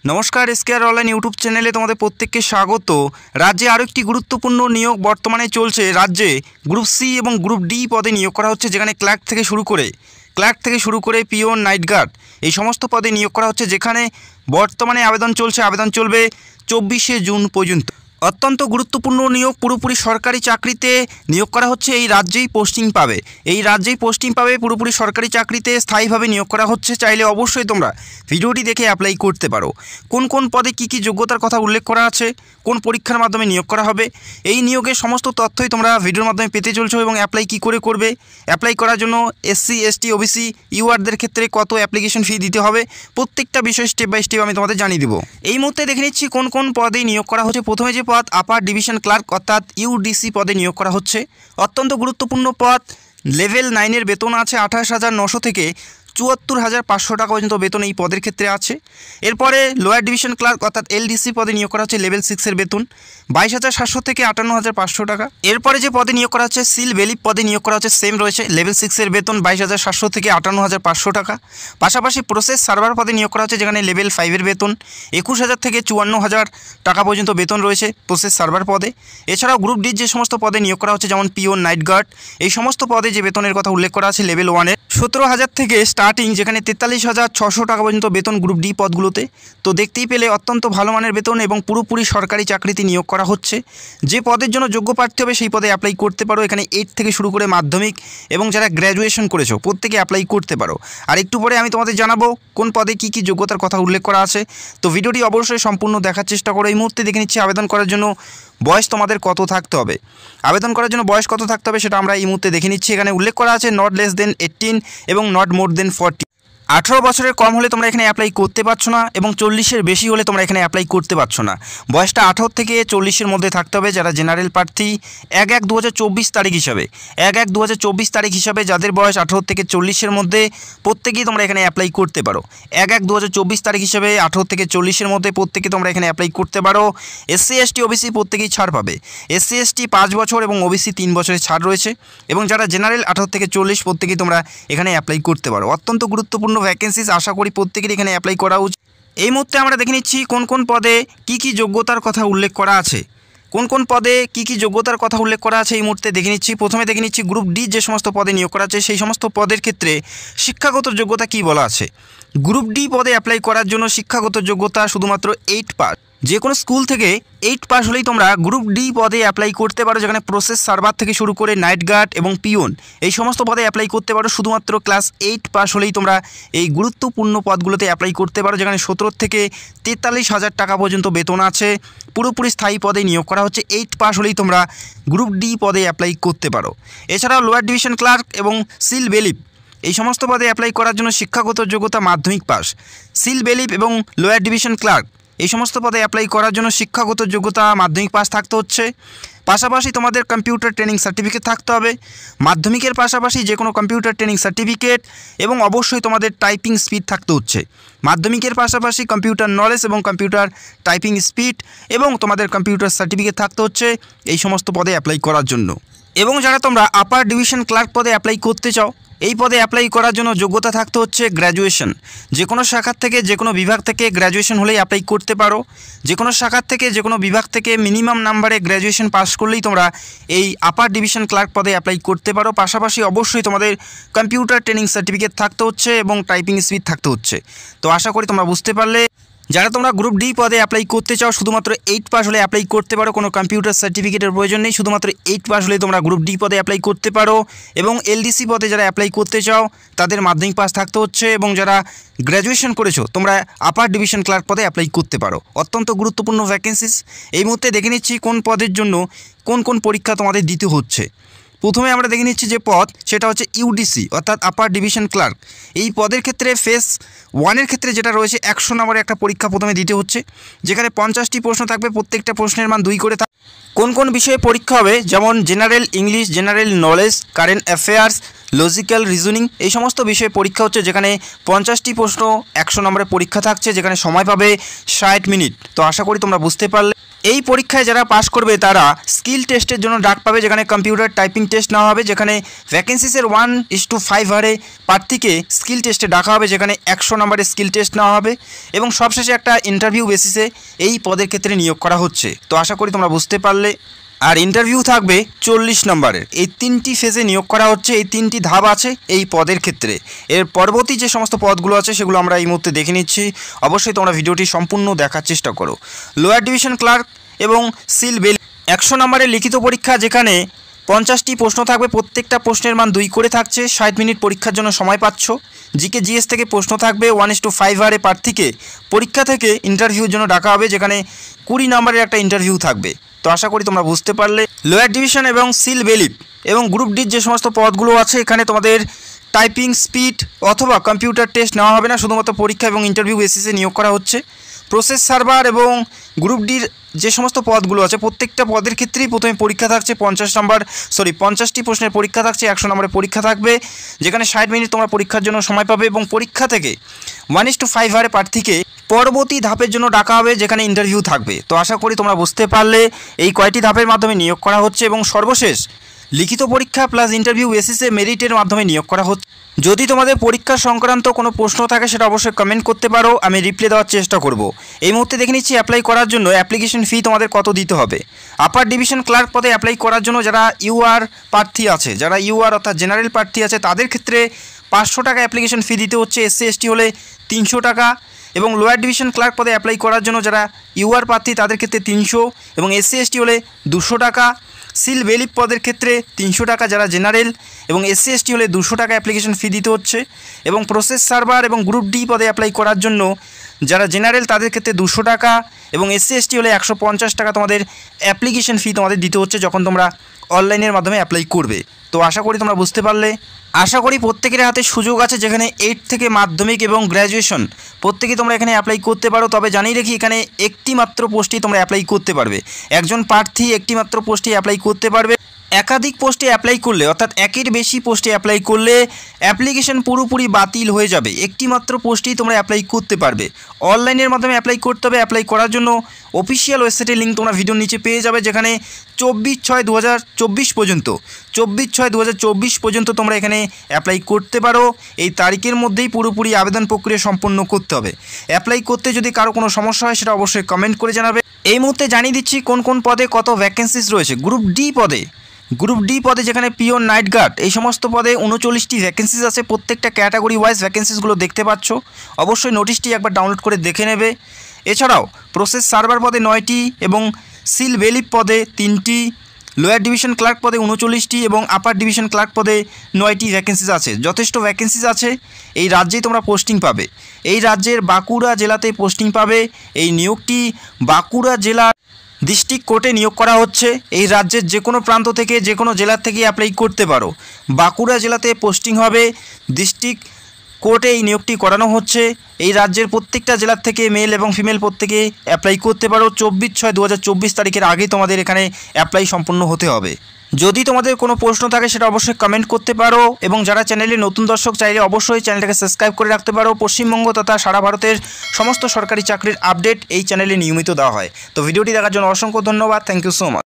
নমস্কার, এসকেআর online YouTube চ্যানেলে তোমাদের প্রত্যেককে স্বাগত। রাজ্যে আরও একটি গুরুত্বপূর্ণ নিয়োগ বর্তমানে চলছে। রাজ্যে গ্রুপ সি এবং গ্রুপ ডি পদে নিয়োগ করা হচ্ছে, যেখানে ক্লার্ক থেকে শুরু করে পিওন, নাইট গার্ড এই সমস্ত পদে নিয়োগ করা হচ্ছে, যেখানে বর্তমানে আবেদন চলবে 24শে জুন পর্যন্ত। অত্যন্ত গুরুত্বপূর্ণ নিয়োগ, পুরোপুরি সরকারি চাকরিতে নিয়োগ করা হচ্ছে। এই রাজ্যেই পোস্টিং পাবে, পুরোপুরি সরকারি চাকরিতে স্থায়ীভাবে নিয়োগ করা হচ্ছে। চাইলে অবশ্যই তোমরা ভিডিওটি দেখে অ্যাপ্লাই করতে পারো। কোন কোন পদে কী যোগ্যতার কথা উল্লেখ করা আছে, কোন পরীক্ষার মাধ্যমে নিয়োগ করা হবে, এই নিয়োগের সমস্ত তথ্যই তোমরা ভিডিওর মাধ্যমে পেতে চলছো। এবং অ্যাপ্লাই কী করে করবে, অ্যাপ্লাই করার জন্য এসসি, এসটি, ওবিসি, ইউআরদের ক্ষেত্রে কত অ্যাপ্লিকেশন ফি দিতে হবে, প্রত্যেকটা বিষয় স্টেপ বাই স্টেপ আমি তোমাদের জানিয়ে দেবো। এই মুহূর্তে দেখে নিচ্ছি কোন কোন পদে নিয়োগ করা হচ্ছে। প্রথমে যে পদ আপার ডিভিশন ক্লার্ক অর্থাৎ ইউডিসি পদে নিয়োগ করা হচ্ছে। অত্যন্ত গুরুত্বপূর্ণ পদ। লেভেল 9-এর বেতন আছে 28,900 থেকে 74,500 টাকা পর্যন্ত বেতন এই পদের ক্ষেত্রে আছে। এরপরে লোয়ার ডিভিশন ক্লার্ক অর্থাৎ এলডিসি পদে নিয়োগ করা হচ্ছে। লেভেল 6-এর বেতন 22,700 থেকে 58,500 টাকা। এরপরে যে পদে নিয়োগ করা হচ্ছে সিল বেলিপ পদে নিয়োগ করা হচ্ছে, সেম রয়েছে। লেভেল 6-এর বেতন 22,700 থেকে 58,500 টাকা। পাশাপাশি প্রসেস সার্ভার পদে নিয়োগ করা হচ্ছে, যেখানে লেভেল 5-এর বেতন 21,000 থেকে 54,000 টাকা পর্যন্ত বেতন রয়েছে প্রসেস সার্ভার পদে। এছাড়াও গ্রুপ ডির যে সমস্ত পদে নিয়োগ করা হচ্ছে, যেমন পিওন, নাইট গার্ড এই সমস্ত পদে যে বেতনের কথা উল্লেখ করা আছে, লেভেল 1-এর 17,000 থেকে স্টার্টিং, যেখানে 43,600 টাকা পর্যন্ত বেতন গ্রুপ ডি পদগুলোতে। তো দেখতেই পেলে অত্যন্ত ভালো মানের বেতন এবং পুরোপুরি সরকারি চাকরিতে নিয়োগ করা হচ্ছে। যে পদের জন্য যোগ্য প্রার্থী হবে সেই পদে অ্যাপ্লাই করতে পারো। এখানে 8 থেকে শুরু করে মাধ্যমিক এবং যারা গ্র্যাজুয়েশন করেছো প্রত্যেকে অ্যাপ্লাই করতে পারো। আর একটু পরে আমি তোমাদের জানাবো কোন পদে কী যোগ্যতার কথা উল্লেখ করা আছে। তো ভিডিওটি অবশ্যই সম্পূর্ণ দেখার চেষ্টা করো। এই মুহূর্তে দেখে নিচ্ছি আবেদন করার জন্য বয়স তোমাদের কত থাকতে হবে। আবেদন করার জন্য বয়স কত থাকতে হবে সেটা আমরা এই মুহূর্তে দেখে নিচ্ছি। এখানে উল্লেখ করা আছে নট লেস দেন 18 এবং নট মোর দেন 40। 18 বছরের কম হলে তোমরা এখানে অ্যাপ্লাই করতে পারছো না, এবং 40-এর বেশি হলে তোমরা এখানে অ্যাপ্লাই করতে পারছো না। বয়সটা 18 থেকে 40-এর মধ্যে থাকতে হবে। যারা জেনারেল প্রার্থী 1/1/2024 তারিখ হিসাবে 1/1/2024 তারিখ হিসাবে যাদের বয়স 18 থেকে 40-এর মধ্যে প্রত্যেকেই তোমরা এখানে অ্যাপ্লাই করতে পারো। 1/1/2024 তারিখ হিসাবে 18 থেকে 40-এর মধ্যে প্রত্যেকে তোমরা এখানে অ্যাপ্লাই করতে পারো। এসসি, এসটি, ওবিসি প্রত্যেকেই ছাড় পাবে। এসসি, এসটি 5 বছর এবং ওবিসি 3 বছরের ছাড় রয়েছে। এবং যারা জেনারেল 18 থেকে 40 প্রত্যেকেই তোমরা এখানে অ্যাপ্লাই করতে পারো। অত্যন্ত গুরুত্বপূর্ণ ভ্যাকেন্সিস, আশা করি প্রত্যেকেরই এখানে অ্যাপ্লাই করা উচিত। এই মুহূর্তে আমরা দেখে নিচ্ছি কোন কোন পদে কী যোগ্যতার কথা উল্লেখ করা আছে। এই মুহূর্তে দেখে নিচ্ছি। প্রথমে দেখে নিচ্ছি গ্রুপ ডি যে সমস্ত পদে নিয়োগ করা আছে, সেই সমস্ত পদের ক্ষেত্রে শিক্ষাগত যোগ্যতা কী বলা আছে। গ্রুপ ডি পদে অ্যাপ্লাই করার জন্য শিক্ষাগত যোগ্যতা শুধুমাত্র 8 পাস। যে কোনো স্কুল থেকে 8 পাস হলেই তোমরা গ্রুপ ডি পদে অ্যাপ্লাই করতে পারো, যেখানে প্রসেস সার্ভার থেকে শুরু করে নাইট গার্ড এবং পিওন এই সমস্ত পদে অ্যাপ্লাই করতে পারো। শুধুমাত্র ক্লাস 8 পাস হলেই তোমরা এই গুরুত্বপূর্ণ পদগুলোতে অ্যাপ্লাই করতে পারো, যেখানে 17 থেকে 43,000 টাকা পর্যন্ত বেতন আছে। পুরোপুরি স্থায়ী পদে নিয়োগ করা হচ্ছে। 8 পাস হলেই তোমরা গ্রুপ ডি পদে অ্যাপ্লাই করতে পারো। এছাড়াও লোয়ার ডিভিশন ক্লার্ক এবং সিল বেলিপ এই সমস্ত পদে অ্যাপ্লাই করার জন্য শিক্ষাগত যোগ্যতা মাধ্যমিক পাস। সিল বেলিপ এবং লোয়ার ডিভিশন ক্লার্ক এই সমস্ত পদে অ্যাপ্লাই করার জন্য শিক্ষাগত যোগ্যতা মাধ্যমিক পাস থাকতে হচ্ছে। পাশাপাশি তোমাদের কম্পিউটার ট্রেনিং সার্টিফিকেট থাকতে হবে। মাধ্যমিকের পাশাপাশি যে কোনো কম্পিউটার ট্রেনিং সার্টিফিকেট, এবং অবশ্যই তোমাদের টাইপিং স্পিড থাকতে হচ্ছে। মাধ্যমিকের পাশাপাশি কম্পিউটার নলেজ এবং কম্পিউটার টাইপিং স্পিড এবং তোমাদের কম্পিউটার সার্টিফিকেট থাকতে হচ্ছে এই সমস্ত পদে অ্যাপ্লাই করার জন্য। এবং যারা তোমরা আপার ডিভিশন ক্লার্ক পদে অ্যাপ্লাই করতে চাও, এই পদে অ্যাপ্লাই করার জন্য যোগ্যতা থাকতে হচ্ছে গ্র্যাজুয়েশন। যে কোনো শাখার থেকে, যে কোনো বিভাগ থেকে গ্র্যাজুয়েশন হলেই অ্যাপ্লাই করতে পারো। যে কোনো শাখার থেকে, যে কোনো বিভাগ থেকে মিনিমাম নাম্বারে গ্র্যাজুয়েশন পাস করলেই তোমরা এই আপার ডিভিশন ক্লার্ক পদে অ্যাপ্লাই করতে পারো। পাশাপাশি অবশ্যই তোমাদের কম্পিউটার ট্রেনিং সার্টিফিকেট থাকতে হচ্ছে এবং টাইপিং স্পিড থাকতে হচ্ছে। তো আশা করি তোমরা বুঝতে পারলে। যারা তোমরা গ্রুপ ডি পদে অ্যাপ্লাই করতে চাও, শুধুমাত্র 8 পাস হলে অ্যাপ্লাই করতে পারো। কোনো কম্পিউটার সার্টিফিকেটের প্রয়োজন নেই, শুধুমাত্র 8 পাস হলেই তোমরা গ্রুপ ডি পদে অ্যাপ্লাই করতে পারো। এবং এলডিসি পদে যারা অ্যাপ্লাই করতে চাও তাদের মাধ্যমিক পাস থাকতে হচ্ছে। এবং যারা গ্র্যাজুয়েশন করেছো তোমরা আপার ডিভিশন ক্লার্ক পদে অ্যাপ্লাই করতে পারো। অত্যন্ত গুরুত্বপূর্ণ ভ্যাকেন্সিস। এই মুহূর্তে দেখে নিচ্ছি কোন পদের জন্য কোন কোন পরীক্ষা তোমাদের দিতে হচ্ছে। প্রথমে আমরা দেখে নিচ্ছি যে পদ, সেটা হচ্ছে ইউডিসি অর্থাৎ আপার ডিভিশন ক্লার্ক। এই পদের ক্ষেত্রে ফেজ 1-এর ক্ষেত্রে যেটা রয়েছে 100 নম্বরের একটা পরীক্ষা প্রথমে দিতে হচ্ছে, যেখানে 50টি প্রশ্ন থাকবে, প্রত্যেকটা প্রশ্নের মান 2 করে থাকবে। কোন কোন বিষয়ে পরীক্ষা হবে, যেমন general English, general knowledge, current affairs, logical reasoning এই সমস্ত বিষয়ে পরীক্ষা হচ্ছে, যেখানে 50টি প্রশ্ন 100 নম্বরের পরীক্ষা থাকছে, যেখানে সময় পাবে 60 মিনিট। তো আশা করি তোমরা বুঝতে পারলে। এই পরীক্ষায় যারা পাস করবে তারা স্কিল টেস্টের জন্য ডাক পাবে, যেখানে কম্পিউটার টাইপিং টেস্ট নেওয়া হবে, যেখানে ভ্যাকেন্সিসের 1:5 হারে প্রার্থীকে স্কিল টেস্টে ডাকা হবে, যেখানে 100 নম্বরের স্কিল টেস্ট নেওয়া হবে এবং সবশেষে একটা ইন্টারভিউ বেসিসে এই পদের ক্ষেত্রে নিয়োগ করা হচ্ছে। তো আশা করি তোমরা বুঝতে পারলে। আর ইন্টারভিউ থাকবে 40 নম্বরের। এই 3টি ফেজে নিয়োগ করা হচ্ছে, এই 3টি ধাপ আছে এই পদের ক্ষেত্রে। এর পরবর্তী যে সমস্ত পদগুলো আছে সেগুলো আমরা এই মুহূর্তে দেখে নিচ্ছি। অবশ্যই তোমরা ভিডিওটি সম্পূর্ণ দেখার চেষ্টা করো। লোয়ার ডিভিশন ক্লার্ক এবং সিল বেল 100 নম্বরের লিখিত পরীক্ষা, যেখানে 50টি প্রশ্ন থাকবে, প্রত্যেকটা প্রশ্নের মান 2 করে থাকছে। 60 মিনিট পরীক্ষার জন্য সময় পাচ্ছ। জিকে জিএস থেকে প্রশ্ন থাকবে। 1:5 হারে প্রার্থীকে পরীক্ষা থেকে ইন্টারভিউর জন্য ডাকা হবে, যেখানে 20 নম্বরের একটা ইন্টারভিউ থাকবে। তো আশা করি তোমরা বুঝতে পারলে। লোয়ার ডিভিশন এবং সিল বেলিপ এবং গ্রুপ ডির যে সমস্ত পদগুলো আছে, এখানে তোমাদের টাইপিং স্পিড অথবা কম্পিউটার টেস্ট নেওয়া হবে না, শুধুমাত্র পরীক্ষা এবং ইন্টারভিউ বেসিসে নিয়োগ করা হচ্ছে। প্রসেস সার্ভার এবং গ্রুপ ডির যে সমস্ত পদগুলো আছে, প্রত্যেকটা পদের ক্ষেত্রেই প্রথমে পরীক্ষা থাকছে। 50টি প্রশ্নের পরীক্ষা থাকছে, 100 নম্বরের পরীক্ষা থাকবে, যেখানে 60 মিনিট তোমরা পরীক্ষার জন্য সময় পাবে এবং পরীক্ষা থেকে 1:5 হারে প্রার্থীকে পরবর্তী ধাপের জন্য ডাকা হবে, যেখানে ইন্টারভিউ থাকবে। তো আশা করি তোমরা বুঝতে পারলে এই কয়টি ধাপের মাধ্যমে নিয়োগ করা হচ্ছে এবং সর্বশেষ লিখিত পরীক্ষা প্লাস ইন্টারভিউ বেসিসে মেরিটের মাধ্যমে নিয়োগ করা হচ্ছে। যদি তোমাদের পরীক্ষা সংক্রান্ত কোনো প্রশ্ন থাকে সেটা অবশ্যই কমেন্ট করতে পারো, আমি রিপ্লাই দেওয়ার চেষ্টা করব। এই মুহূর্তে দেখে নিচ্ছি অ্যাপ্লাই করার জন্য অ্যাপ্লিকেশন ফি তোমাদের কত দিতে হবে। আপার ডিভিশন ক্লার্ক পদে অ্যাপ্লাই করার জন্য যারা ইউআর প্রার্থী আছে, যারা ইউআর অর্থাৎ জেনারেল প্রার্থী আছে, তাদের ক্ষেত্রে 500 টাকা অ্যাপ্লিকেশন ফি দিতে হচ্ছে। এসসি এসটি হলে 300 টাকা। এবং লোয়ার ডিভিশন ক্লার্ক পদে অ্যাপ্লাই করার জন্য যারা ইউআর প্রার্থী তাদের ক্ষেত্রে 300 এবং এসসি এসটি হলে 200 টাকা। সিল বেলিপ পদের ক্ষেত্রে 300 টাকা যারা জেনারেল, এবং এসসি এসটি হলে 200 টাকা অ্যাপ্লিকেশন ফি দিতে হচ্ছে। এবং প্রসেস সার্ভার এবং গ্রুপ ডি পদে অ্যাপ্লাই করার জন্য যারা জেনারেল তাদের ক্ষেত্রে 200 টাকা এবং এসসি এসটি হলে 150 টাকা তোমাদের অ্যাপ্লিকেশন ফি তোমাদের দিতে হচ্ছে যখন তোমরা অনলাইনের মাধ্যমে অ্যাপ্লাই করবে। তো আশা করি তোমরা বুঝতে পারলে। আশা করি প্রত্যেকের হাতে সুযোগ আছে, যেখানে 8 থেকে মাধ্যমিক এবং গ্র্যাজুয়েশন প্রত্যেকেই তোমরা এখানে অ্যাপ্লাই করতে পারো। তবে জানিয়ে রেখি, এখানে একটি মাত্র পোস্টেই তোমরা অ্যাপ্লাই করতে পারবে। একজন প্রার্থী একটি মাত্র পোস্টে অ্যাপ্লাই করতে পারবে। একাধিক পোস্টে অ্যাপ্লাই করলে অর্থাৎ একের বেশি পোস্টে অ্যাপ্লাই করলে অ্যাপ্লিকেশন পুরোপুরি বাতিল হয়ে যাবে। একটি মাত্র পোস্টেই তোমরা অ্যাপ্লাই করতে পারবে। অনলাইনের মাধ্যমে অ্যাপ্লাই করতে হবে। অ্যাপ্লাই করার জন্য অফিসিয়াল ওয়েবসাইটের লিঙ্ক তোমরা ভিডিওর নিচে পেয়ে যাবে, যেখানে 24/6/2024 পর্যন্ত 24/6/2024 পর্যন্ত তোমরা এখানে অ্যাপ্লাই করতে পারো। এই তারিখের মধ্যেই পুরোপুরি আবেদন প্রক্রিয়া সম্পন্ন করতে হবে। অ্যাপ্লাই করতে যদি কারো কোনো সমস্যা হয় সেটা অবশ্যই কমেন্ট করে জানাবে। এই মুহূর্তে জানিয়ে দিচ্ছি কোন কোন পদে কত ভ্যাকেন্সিস রয়েছে। গ্রুপ ডি পদে যেখানে পিওন নাইট গার্ড এই সমস্ত পদে 39টি ভ্যাকেন্সিস আছে। প্রত্যেকটা ক্যাটাগরি ওয়াইজ ভ্যাকেন্সিসগুলো দেখতে পাচ্ছ। অবশ্যই নোটিশটি একবার ডাউনলোড করে দেখে নেবে। এছাড়াও প্রসেস সার্ভার পদে 9টি এবং সিল বেলিপ পদে 3টি, লোয়ার ডিভিশন ক্লার্ক পদে 39টি এবং আপার ডিভিশন ক্লার্ক পদে 9টি ভ্যাকেন্সিস আছে। যথেষ্ট ভ্যাকেন্সিস আছে। এই রাজ্যেই তোমরা পোস্টিং পাবে। এই রাজ্যের বাঁকুড়া জেলাতে পোস্টিং পাবে। এই নিয়োগটি বাঁকুড়া জেলা ডিস্ট্রিক্ট কোর্টে নিয়োগ করা হচ্ছে। এই রাজ্যের যে কোনো প্রান্ত থেকে যে কোনো জেলার থেকে অ্যাপ্লাই করতে পারো। বাঁকুড়া জেলাতে পোস্টিং হবে। ডিস্ট্রিক্ট কোর্টে এই নিয়োগটি করানো হচ্ছে। এই রাজ্যের প্রত্যেকটা জেলার থেকে মেল এবং ফিমেল প্রত্যেকে অ্যাপ্লাই করতে পারো। 24/6/2024 তারিখের আগেই তোমাদের এখানে অ্যাপ্লাই সম্পন্ন হতে হবে। যদি তোমাদের কোনো প্রশ্ন থাকে সেটা অবশ্যই কমেন্ট করতে পারো এবং যারা চ্যানেলে নতুন দর্শক চাইলে অবশ্যই চ্যানেলটাকে সাবস্ক্রাইব করে রাখতে পারো। পশ্চিমবঙ্গ তথা সারা ভারতের সমস্ত সরকারি চাকরির আপডেট এই চ্যানেলে নিয়মিত দেওয়া হয়। তো ভিডিওটি দেখার জন্য অসংখ্য ধন্যবাদ। Thank you so much.